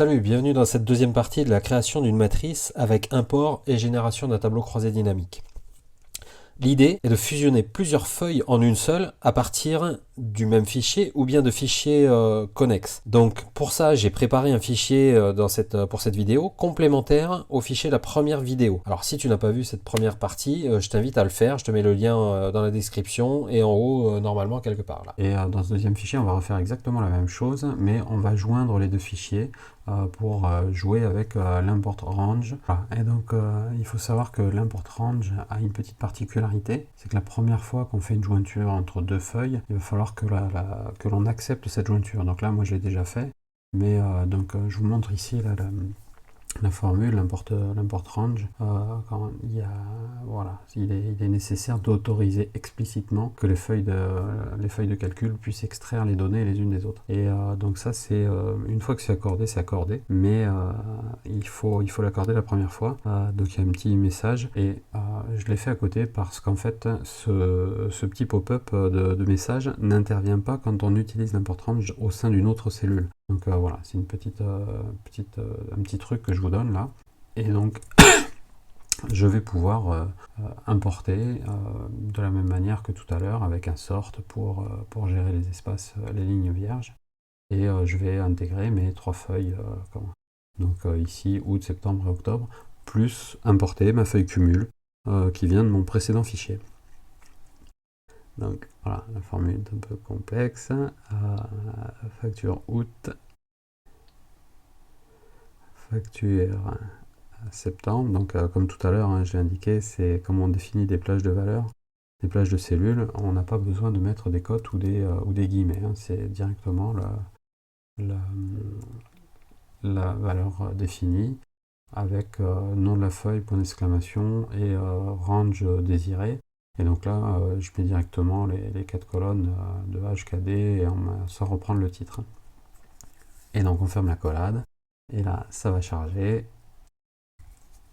Salut, bienvenue dans cette deuxième partie de la création d'une matrice avec import et génération d'un tableau croisé dynamique. L'idée est de fusionner plusieurs feuilles en une seule à partir du même fichier ou bien de fichiers connexes. Donc pour ça, j'ai préparé un fichier pour cette vidéo complémentaire au fichier de la première vidéo. Alors si tu n'as pas vu cette première partie, je t'invite à le faire. Je te mets le lien dans la description et en haut, normalement quelque part là. Et dans ce deuxième fichier, on va refaire exactement la même chose, mais on va joindre les deux fichiers pour jouer avec l'import range. Voilà. Et donc il faut savoir que l'import range a une petite particularité, c'est que la première fois qu'on fait une jointure entre deux feuilles, il va falloir que l'on accepte cette jointure. Donc là, moi je l'ai déjà fait, mais je vous montre ici la formule, l'import range, quand voilà, il est nécessaire d'autoriser explicitement que les feuilles de calcul puissent extraire les données les unes des autres. Et donc ça, c'est une fois que c'est accordé, mais il faut l'accorder la première fois. Donc il y a un petit message, et je l'ai fait à côté parce qu'en fait, ce petit pop-up de message n'intervient pas quand on utilise l'import range au sein d'une autre cellule. Donc voilà, c'est un petit truc que je vous donne là. Et donc, je vais pouvoir importer de la même manière que tout à l'heure avec un sort pour gérer les espaces, les lignes vierges. Et je vais intégrer mes trois feuilles, donc ici, août, septembre et octobre, plus importer ma feuille cumul qui vient de mon précédent fichier. Donc voilà, la formule est un peu complexe. Facture août, facture septembre. Donc comme tout à l'heure, hein, je l'ai indiqué, c'est comme on définit des plages de valeurs, des plages de cellules. On n'a pas besoin de mettre des cotes ou des guillemets, hein. C'est directement la valeur définie avec nom de la feuille, point d'exclamation et range désiré. Et donc là, je mets directement les 4 colonnes de A jusqu'à D et sans reprendre le titre. Et donc on ferme la collade. Et là, ça va charger.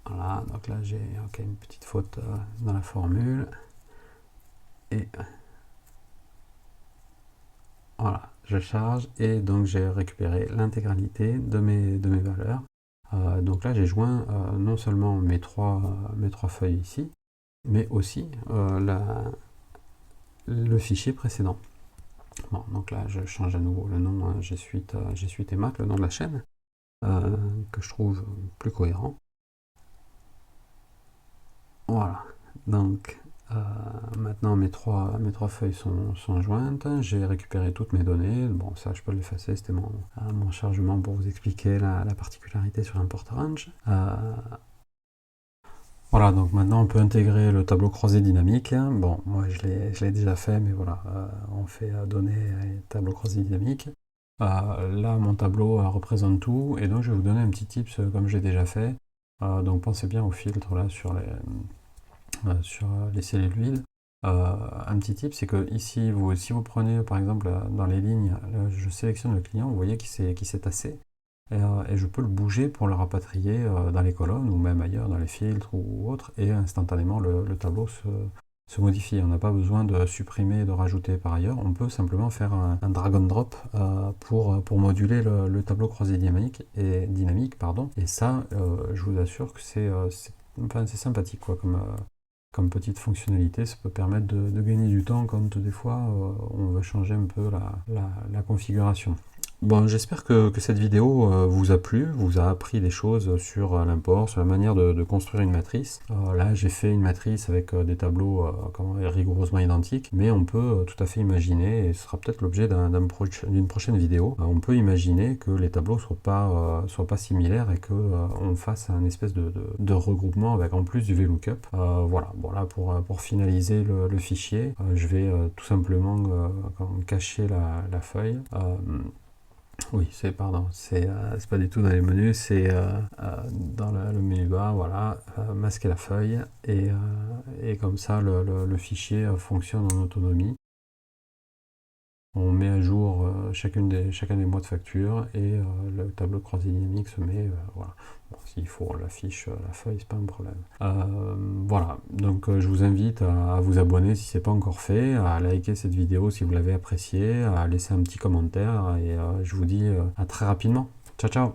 Voilà, donc là j'ai une petite faute dans la formule. Et voilà, je charge. Et donc j'ai récupéré l'intégralité de mes valeurs. Donc là j'ai joint non seulement mes trois feuilles ici, mais aussi le fichier précédent. Bon, donc là je change à nouveau le nom, G Suite et Mac, le nom de la chaîne, que je trouve plus cohérent. Voilà, donc maintenant mes trois feuilles sont jointes, j'ai récupéré toutes mes données. Bon, ça je peux l'effacer, c'était mon chargement pour vous expliquer la particularité sur import range. Voilà, donc maintenant on peut intégrer le tableau croisé dynamique. Bon, moi je l'ai déjà fait, mais voilà, on fait données et tableau croisé dynamique. Là, mon tableau représente tout, et donc je vais vous donner un petit tips comme j'ai déjà fait. Donc pensez bien au filtre là sur les celluloïdes. Un petit tip, c'est que ici, si vous prenez par exemple dans les lignes, je sélectionne le client, vous voyez qu'il s'est tassé. Et je peux le bouger pour le rapatrier dans les colonnes ou même ailleurs dans les filtres ou autres, et instantanément le tableau se modifie. On n'a pas besoin de supprimer et de rajouter par ailleurs, on peut simplement faire un drag and drop pour moduler le tableau croisé dynamique, et ça, je vous assure que c'est sympathique quoi, comme petite fonctionnalité. Ça peut permettre de gagner du temps quand des fois on veut changer un peu la configuration. Bon, j'espère que cette vidéo vous a plu, vous a appris des choses sur l'import, sur la manière de construire une matrice. Là, j'ai fait une matrice avec des tableaux rigoureusement identiques, mais on peut tout à fait imaginer, et ce sera peut-être l'objet d'une prochaine vidéo, on peut imaginer que les tableaux soient pas similaires et qu'on fasse un espèce de regroupement avec en plus du VLOOKUP. Voilà, bon là pour finaliser le fichier, je vais tout simplement cacher la feuille. Oui, c'est pas du tout dans les menus, c'est dans le menu bas, voilà, masquer la feuille, et comme ça le fichier fonctionne en autonomie. On met à jour chacun des mois de facture, et le tableau de croisé dynamique se met, voilà. Bon, s'il faut la feuille, c'est pas un problème. Voilà, donc je vous invite à vous abonner si c'est pas encore fait, à liker cette vidéo si vous l'avez appréciée, à laisser un petit commentaire, et je vous dis à très rapidement. Ciao, ciao!